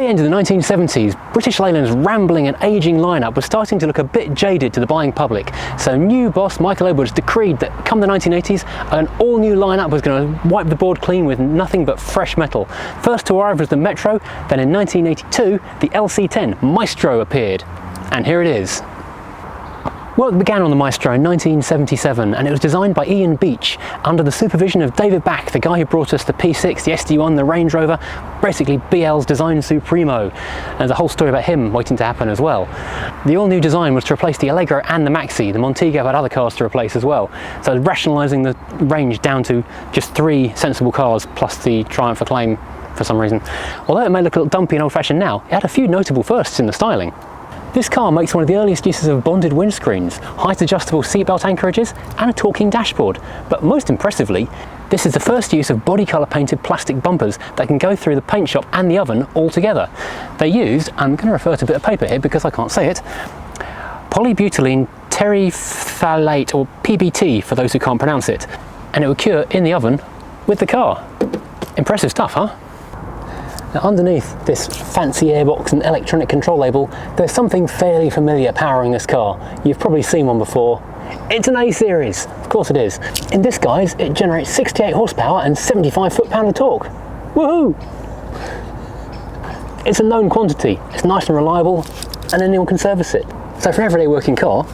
By the end of the 1970s, British Leyland's rambling and ageing lineup was starting to look a bit jaded to the buying public, so new boss Michael Edwards decreed that come the 1980s, an all-new lineup was going to wipe the board clean with nothing but fresh metal. First to arrive was the Metro, then in 1982 the LC10 Maestro appeared, and here it is. Work began on the Maestro in 1977 and it was designed by Ian Beach under the supervision of David Back, the guy who brought us the P6, the SD1, the Range Rover, basically BL's design supremo. There's a whole story about him waiting to happen as well. The all-new design was to replace the Allegro and the Maxi. The Montego had other cars to replace as well. So rationalising the range down to just 3 sensible cars plus the Triumph Acclaim for some reason. Although it may look a little dumpy and old-fashioned now, it had a few notable firsts in the styling. This car makes one of the earliest uses of bonded windscreens, height adjustable seatbelt anchorages and a talking dashboard. But most impressively, this is the first use of body colour painted plastic bumpers that can go through the paint shop and the oven all together. They used, I'm going to refer to a bit of paper here because I can't say it, polybutylene terephthalate, or PBT for those who can't pronounce it, and it would cure in the oven with the car. Impressive stuff, huh? Now underneath this fancy airbox and electronic control label, there's something fairly familiar powering this car. You've probably seen one before. It's an A-Series, of course it is. In this guise, it generates 68 horsepower and 75 foot-pound of torque. Woohoo! It's a known quantity, it's nice and reliable, and anyone can service it. So for an everyday working car,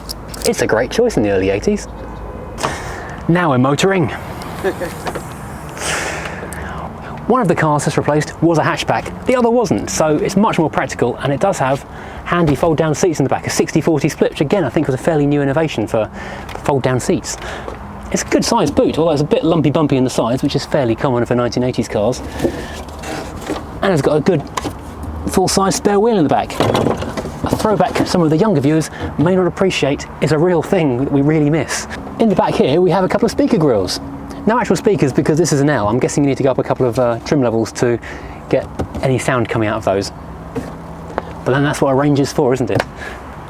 it's a great choice in the early 80s. Now we're motoring. One of the cars this replaced was a hatchback, the other wasn't, so it's much more practical, and it does have handy fold-down seats in the back, a 60/40 split, which again I think was a fairly new innovation for fold-down seats. It's a good sized boot, although it's a bit lumpy bumpy in the sides, which is fairly common for 1980s cars. And it's got a good full-size spare wheel in the back. A throwback some of the younger viewers may not appreciate is a real thing that we really miss. In the back here we have a couple of speaker grills. No actual speakers because this is an L. I'm guessing you need to go up a couple of trim levels to get any sound coming out of those. But then that's what a range is for, isn't it?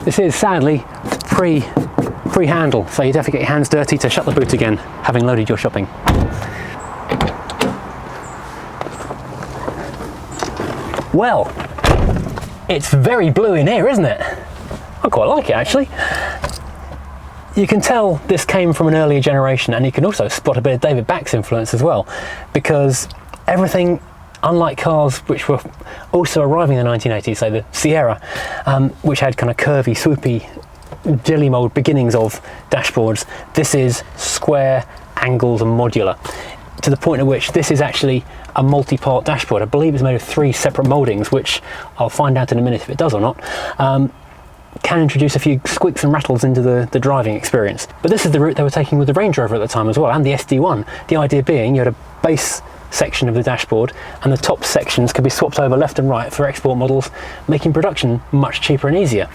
This is sadly pre-handle, so you'd have to get your hands dirty to shut the boot again, having loaded your shopping. Well, it's very blue in here, isn't it? I quite like it actually. You can tell this came from an earlier generation, and you can also spot a bit of David Back's influence as well, because everything, unlike cars which were also arriving in the 1980s, say the Sierra, which had kind of curvy, swoopy, jelly mold beginnings of dashboards, this is square, angled and modular, to the point at which this is actually a multi-part dashboard. I believe it's made of 3 separate mouldings, which I'll find out in a minute if it does or not. Can introduce a few squeaks and rattles into the driving experience. But this is the route they were taking with the Range Rover at the time as well, and the SD1. The idea being you had a base section of the dashboard and the top sections could be swapped over left and right for export models, making production much cheaper and easier.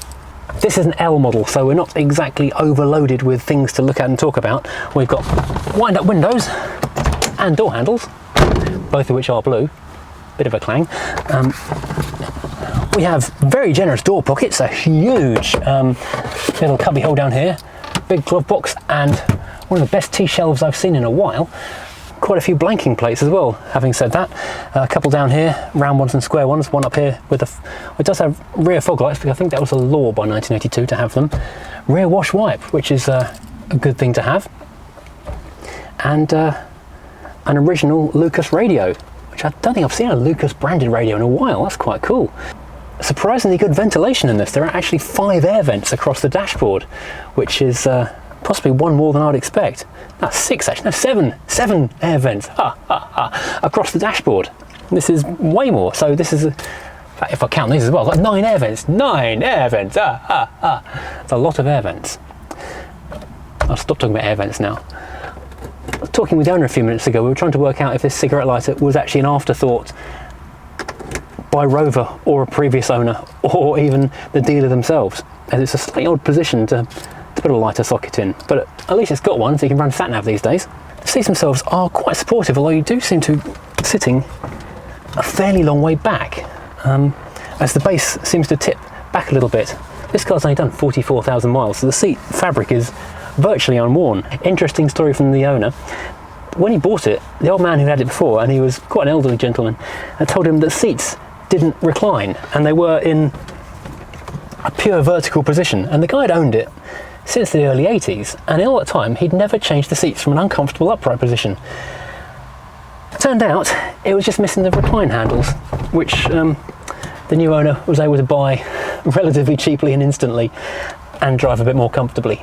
This is an L model, so we're not exactly overloaded with things to look at and talk about. We've got wind-up windows and door handles, both of which are blue. Bit of a clang. We have very generous door pockets, a huge little cubby hole down here, big glove box, and one of the best tea shelves I've seen in a while. Quite a few blanking plates as well, having said that. A couple down here, round ones and square ones, one up here with it does have rear fog lights, because I think that was a law by 1982 to have them. Rear wash wipe, which is a good thing to have. And an original Lucas radio, which I don't think I've seen a Lucas branded radio in a while. That's quite cool. Surprisingly good ventilation in this. There are actually 5 air vents across the dashboard, which is possibly one more than I'd expect. That's 6 actually, no, 7 air vents across the dashboard. This is way more. So this is, if I count these as well, I've got 9 air vents. 9 air vents, It's a lot of air vents. I'll stop talking about air vents now. I was talking with the owner a few minutes ago. We were trying to work out if this cigarette lighter was actually an afterthought by Rover or a previous owner, or even the dealer themselves, as it's a slightly odd position to put a lighter socket in, but at least it's got one, so you can run sat-nav these days. The seats themselves are quite supportive, although you do seem to be sitting a fairly long way back, as the base seems to tip back a little bit. This car's only done 44,000 miles, so the seat fabric is virtually unworn. Interesting story from the owner. When he bought it, the old man who had it before, and he was quite an elderly gentleman, told him that seats didn't recline, and they were in a pure vertical position, and the guy had owned it since the early 80s, and in all that time he'd never changed the seats from an uncomfortable upright position. Turned out it was just missing the recline handles, which the new owner was able to buy relatively cheaply and instantly and drive a bit more comfortably.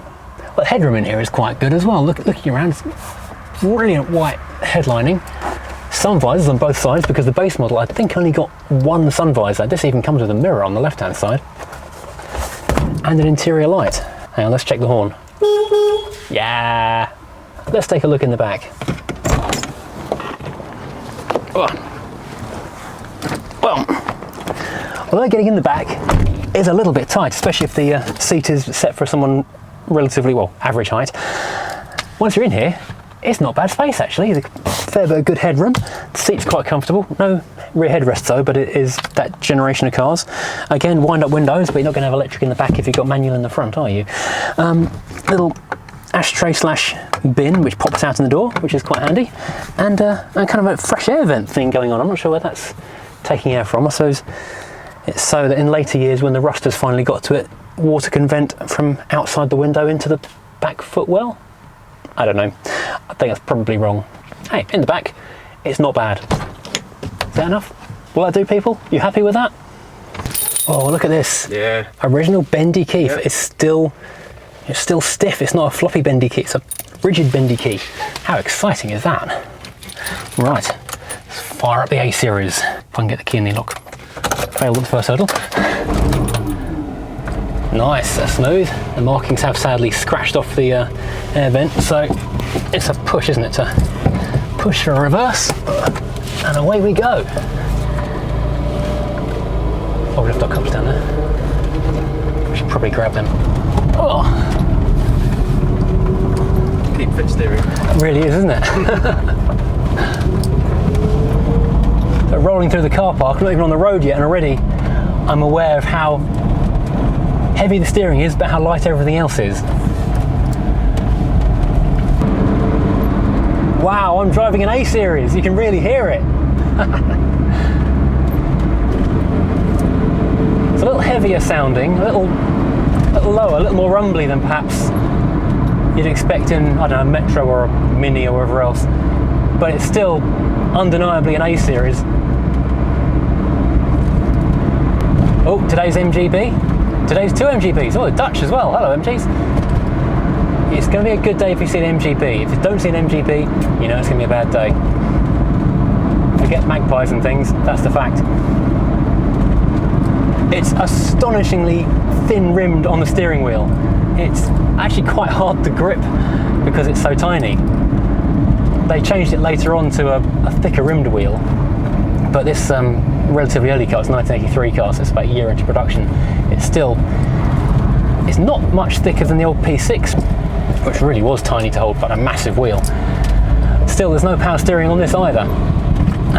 But the headroom in here is quite good as well. Looking around, it's brilliant white headlining, sun visors on both sides, because the base model I think only got one sun visor. This even comes with a mirror on the left hand side and an interior light. Hang on, let's check the horn. Yeah, let's take a look in the back. Well, although getting in the back is a little bit tight, especially if the seat is set for someone relatively, well, average height. Once you're in here, it's not bad space actually. There's a fair bit of good headroom. The seat's quite comfortable. No rear headrest though, but it is that generation of cars. Again, wind-up windows, but you're not going to have electric in the back if you've got manual in the front, are you? Little ashtray slash bin which pops out in the door, which is quite handy, and kind of a fresh air vent thing going on. I'm not sure where that's taking air from. I suppose it's so that in later years, when the rust has finally got to it, water can vent from outside the window into the back footwell. I don't know. I think that's probably wrong. Hey, in the back, it's not bad. Is that enough? Will that do, people? You happy with that? Oh, look at this. Yeah. Original bendy key. Yep. It's still stiff. It's not a floppy bendy key. It's a rigid bendy key. How exciting is that? Right. Let's fire up the A series. If I can get the key in the lock. Failed at the first hurdle. Nice, that's smooth. The markings have sadly scratched off the air vent, so it's a push, isn't it, to push for a reverse, and away we go. Oh, we left our cups down there. We should probably grab them. Oh, keep fit steering. It really is, isn't it? So rolling through the car park, not even on the road yet, and already I'm aware of how heavy the steering is, but how light everything else is. Wow, I'm driving an A series. You can really hear it. It's a little heavier sounding, a little lower, a little more rumbly than perhaps you'd expect in, I don't know, a Metro or a Mini or wherever else. But it's still undeniably an A series. Oh, today's MGB. Today's 2 MGBs. Oh, the Dutch as well. Hello, MGs. It's going to be a good day if you see an MGB. If you don't see an MGB, you know it's going to be a bad day. Forget magpies and things, that's the fact. It's astonishingly thin-rimmed on the steering wheel. It's actually quite hard to grip because it's so tiny. They changed it later on to a thicker rimmed wheel, but this relatively early car, it's 1983 car, so it's about a year into production. It's not much thicker than the old P6, which really was tiny to hold, but a massive wheel. Still, there's no power steering on this either,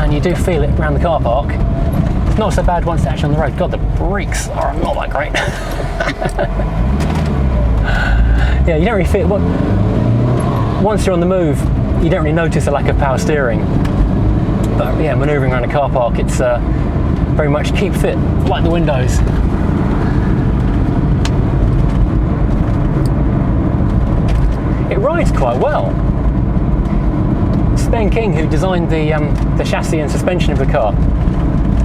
and you do feel it around the car park. It's not so bad once it's actually on the road. God, the brakes are not that great. Yeah, you don't really feel it. Once you're on the move, you don't really notice a lack of power steering. But yeah, manoeuvring around a car park, it's very much keep fit, like the windows. It rides quite well. Ben King, who designed the chassis and suspension of the car,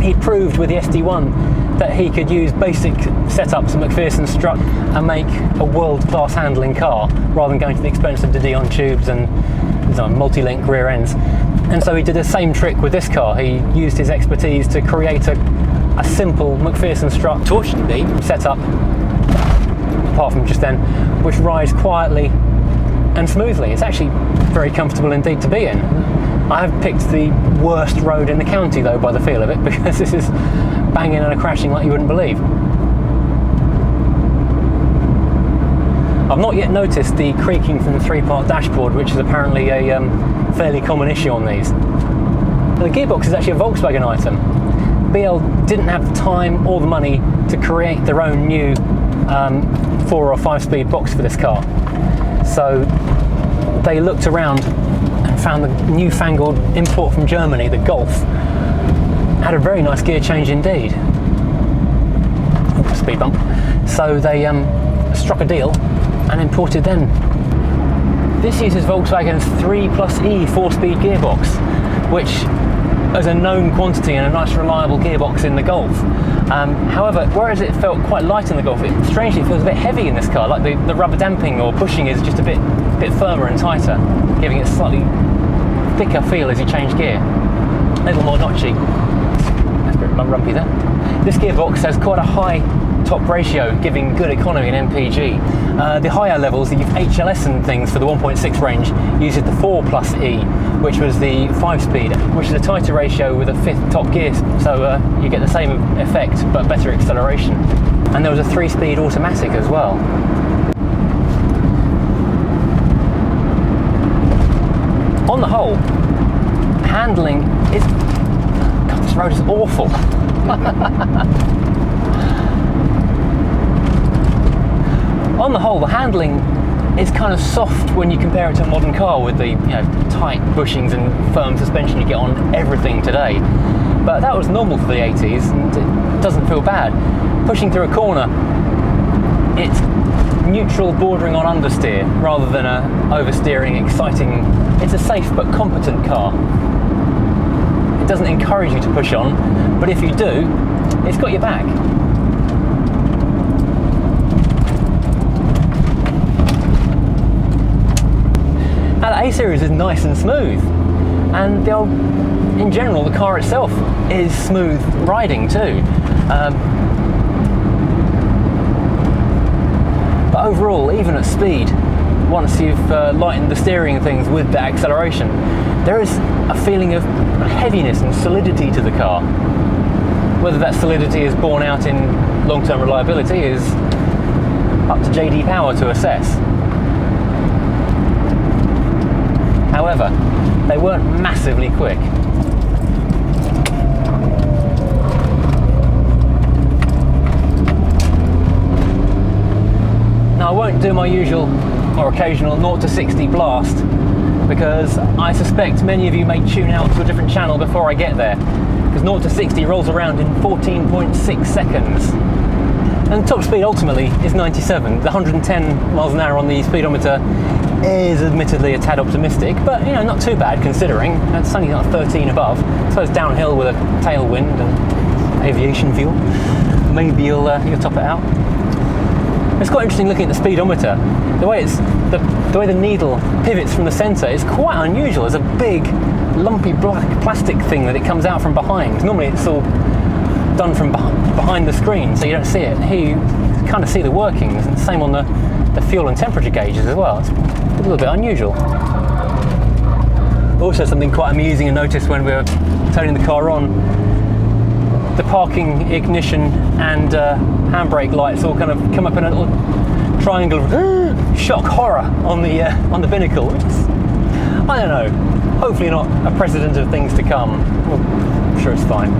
he proved with the SD1 that he could use basic setups of McPherson strut and make a world-class handling car rather than going to the expense of the Dion tubes and multi-link rear ends. And so he did the same trick with this car. He used his expertise to create a simple McPherson strut torsion beam setup, apart from just then, which rides quietly and smoothly. It's actually very comfortable indeed to be in. I have picked the worst road in the county though, by the feel of it, because this is banging and crashing like you wouldn't believe. I've not yet noticed the creaking from the 3-part dashboard, which is apparently a fairly common issue on these. The gearbox is actually a Volkswagen item. BL didn't have the time or the money to create their own new 4 or 5-speed box for this car. So they looked around and found the newfangled import from Germany, the Golf, had a very nice gear change indeed. Oops, speed bump. So they struck a deal and imported them. This uses Volkswagen's 3+E 4-speed gearbox, which is a known quantity and a nice reliable gearbox in the Golf. However, whereas it felt quite light in the Golf, it strangely feels a bit heavy in this car, like the rubber damping or bushing is just a bit firmer and tighter, giving it a slightly thicker feel as you change gear. A little more notchy. That's a bit rumpy there. This gearbox has quite a high top ratio, giving good economy in MPG. The higher levels, the HLS and things for the 1.6 range uses the 4+E, which was the 5-speed, which is a tighter ratio with a 5th top gear, so you get the same effect but better acceleration. And there was a 3-speed automatic as well. On the whole, handling is... God, this road is awful. On the whole, the handling is kind of soft when you compare it to a modern car with the tight bushings and firm suspension you get on everything today. But that was normal for the 80s and it doesn't feel bad. Pushing through a corner, it's neutral bordering on understeer rather than a oversteering, exciting. It's a safe but competent car. It doesn't encourage you to push on, but if you do, it's got your back. Now the A-Series is nice and smooth, and in general the car itself is smooth riding too. But overall, even at speed, once you've lightened the steering and things with the acceleration, there is a feeling of heaviness and solidity to the car. Whether that solidity is borne out in long-term reliability is up to JD Power to assess. However, they weren't massively quick. Now I won't do my usual or occasional 0 to 60 blast, because I suspect many of you may tune out to a different channel before I get there, because 0 to 60 rolls around in 14.6 seconds. And top speed ultimately is 97. The 110 miles an hour on the speedometer is admittedly a tad optimistic, but not too bad considering. It's only like 13 above, so it's downhill with a tailwind and aviation fuel. Maybe you'll top it out. It's quite interesting looking at the speedometer. The way the needle pivots from the centre is quite unusual. There's a big, lumpy black plastic thing that it comes out from behind. Normally it's all done from behind the screen, so you don't see it. Here you kind of see the workings, and same on the fuel and temperature gauges as well. It's a little bit unusual. Also, something quite amusing to notice when we were turning the car on, the parking, ignition and handbrake lights all kind of come up in a little triangle of shock horror on the binnacle, which is, I don't know, hopefully not a precedent of things to come. Well, I'm sure it's fine.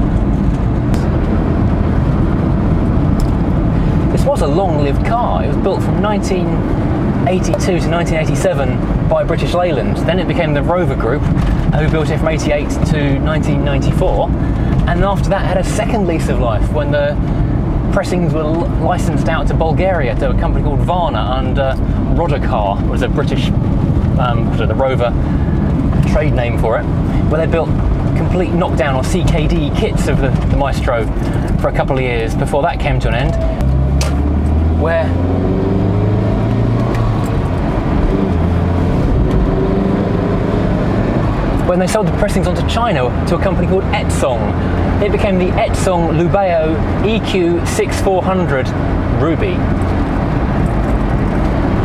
This was a long-lived car. It was built from 1982 to 1987 by British Leyland. Then it became the Rover Group, who built it from 88 to 1994. And after that had a second lease of life when the pressings were licensed out to Bulgaria to a company called Varna, and Rodokar was a British, the Rover trade name for it, where they built complete knockdown or CKD kits of the Maestro for a couple of years before that came to an end. Where when they sold the pressings onto China to a company called Etsong, it became the Etsong Lubeo EQ6400 Ruby.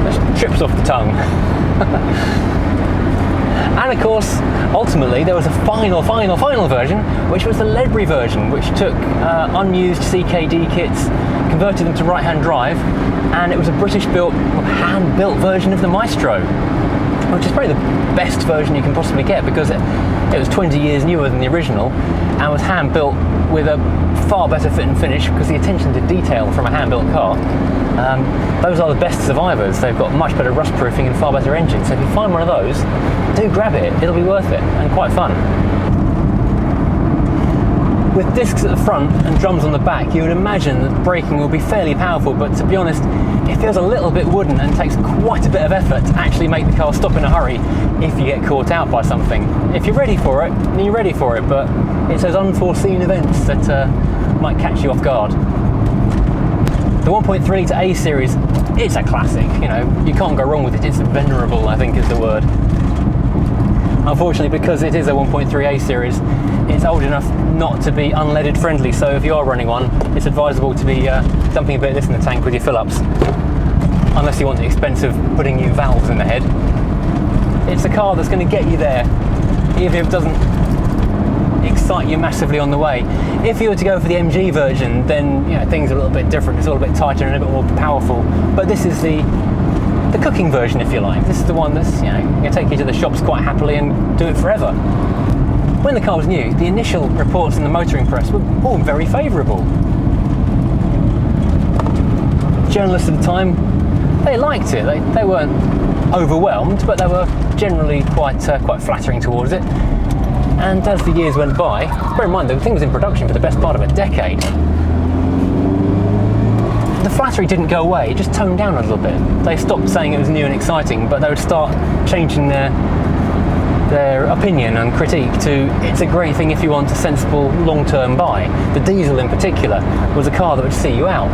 That trips off the tongue. And of course, ultimately, there was a final version, which was the Ledbury version, which took unused CKD kits, converted them to right-hand drive, and it was a British-built, hand-built version of the Maestro, which is probably the best version you can possibly get, because it was 20 years newer than the original and was hand-built with a far better fit and finish, because the attention to detail from a hand-built car, those are the best survivors. They've got much better rust proofing and far better engines, so if you find one of those, do grab it. It'll be worth it and quite fun. With discs at the front and drums on the back, you would imagine that braking will be fairly powerful, but to be honest, it feels a little bit wooden and takes quite a bit of effort to actually make the car stop in a hurry if you get caught out by something. If you're ready for it, then you're ready for it, but it's those unforeseen events that might catch you off guard. The 1.3 litre A series, it's a classic, you know, you can't go wrong with it. It's venerable, I think is the word. Unfortunately, because it is a 1.3 A series, it's old enough not to be unleaded friendly, so if you are running one, it's advisable to be dumping a bit of this in the tank with your fill-ups, unless you want the expensive putting new valves in the head. It's a car that's going to get you there, even if it doesn't excite you massively on the way. If you were to go for the MG version, then you know, things are a little bit different. It's all a bit tighter and a bit more powerful, but this is the cooking version, if you like. This is the one that's, you know, going to take you to the shops quite happily and do it forever. When the car was new, the initial reports in the motoring press were all very favourable. Journalists at the time, they liked it. They weren't overwhelmed, but they were generally quite flattering towards it. And as the years went by, bear in mind the thing was in production for the best part of a decade. The flattery didn't go away, it just toned down a little bit. They stopped saying it was new and exciting, but they would start changing their opinion and critique to, it's a great thing if you want a sensible long-term buy. The diesel in particular was a car that would see you out.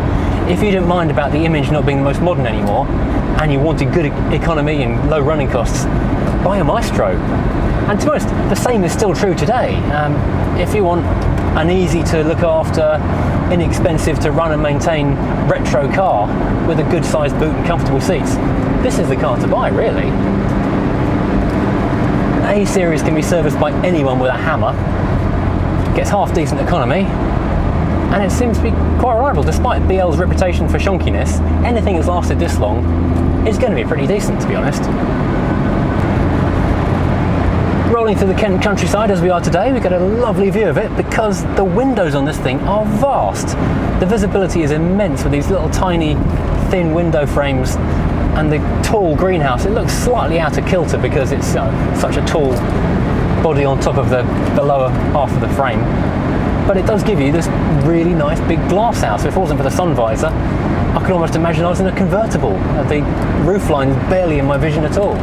If you didn't mind about the image not being the most modern anymore, and you wanted good economy and low running costs, buy a Maestro. And to be honest, the same is still true today. If you want an easy to look after, inexpensive to run and maintain retro car with a good sized boot and comfortable seats, this is the car to buy, really. A series can be serviced by anyone with a hammer, gets half decent economy, and it seems to be quite reliable. Despite BL's reputation for shonkiness, anything that's lasted this long is going to be pretty decent, to be honest. Rolling through the Kent countryside as we are today, we get a lovely view of it because the windows on this thing are vast. The visibility is immense with these little tiny thin window frames and the tall greenhouse. It looks slightly out of kilter because it's such a tall body on top of the lower half of the frame, but it does give you this really nice big glass house. If it wasn't for the sun visor, I could almost imagine I was in a convertible. The roofline is barely in my vision at all.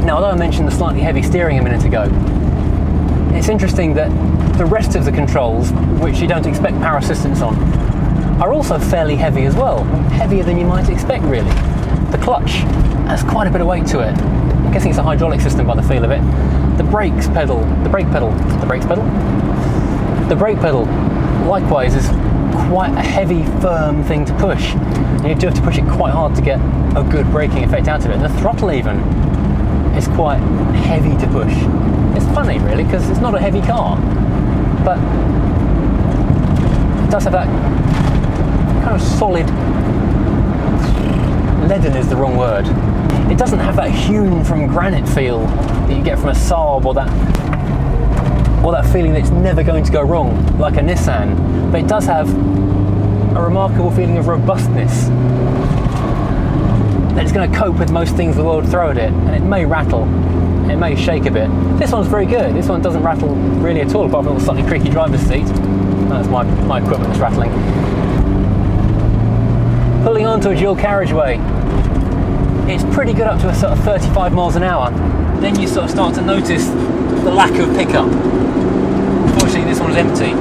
Now, although I mentioned the slightly heavy steering a minute ago, it's interesting that the rest of the controls, which you don't expect power assistance on, are also fairly heavy as well. Heavier than you might expect, really. The clutch has quite a bit of weight to it. I'm guessing it's a hydraulic system by the feel of it. The brake pedal, likewise, is quite a heavy, firm thing to push. And you do have to push it quite hard to get a good braking effect out of it. And the throttle even is quite heavy to push. It's funny, really, because it's not a heavy car, but it does have that kind of solid, leaden is the wrong word. It doesn't have that hewn from granite feel that you get from a Saab or that feeling that it's never going to go wrong like a Nissan, but it does have a remarkable feeling of robustness. That it's going to cope with most things the world throw at it, and it may rattle, it may shake a bit. This one's very good. This one doesn't rattle really at all, apart from a slightly creaky driver's seat. That's my equipment that's rattling. Pulling onto a dual carriageway, it's pretty good up to a sort of 35 miles an hour. Then you sort of start to notice the lack of pickup. Unfortunately, this one's empty.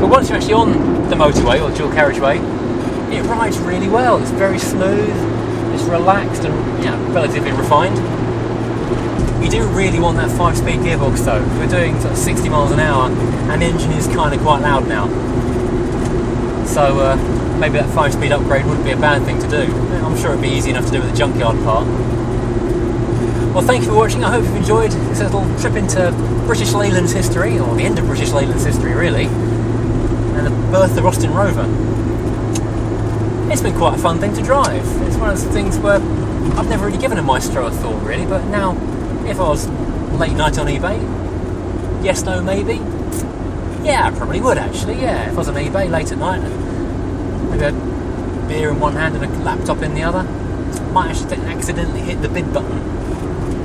But once you're actually on the motorway or dual carriageway, it rides really well. It's very smooth. It's relaxed and relatively refined. You do really want that 5-speed gearbox though. We're doing sort of 60 miles an hour and the engine is kind of quite loud now. So maybe that 5-speed upgrade wouldn't be a bad thing to do. I'm sure it'd be easy enough to do with the junkyard part. Well, thank you for watching. I hope you've enjoyed this little trip into British Leyland's history, or the end of British Leyland's history really, and the birth of Austin Rover. It's been quite a fun thing to drive. It's one of those things where I've never really given a Maestro a thought really, but now if I was late night on eBay, yes, no, maybe, yeah, I probably would actually, yeah. If I was on eBay late at night, maybe a beer in one hand and a laptop in the other, might actually accidentally hit the bid button.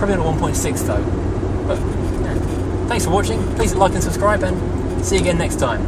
Probably not 1.6 though. But yeah. Thanks for watching. Please like and subscribe, and see you again next time.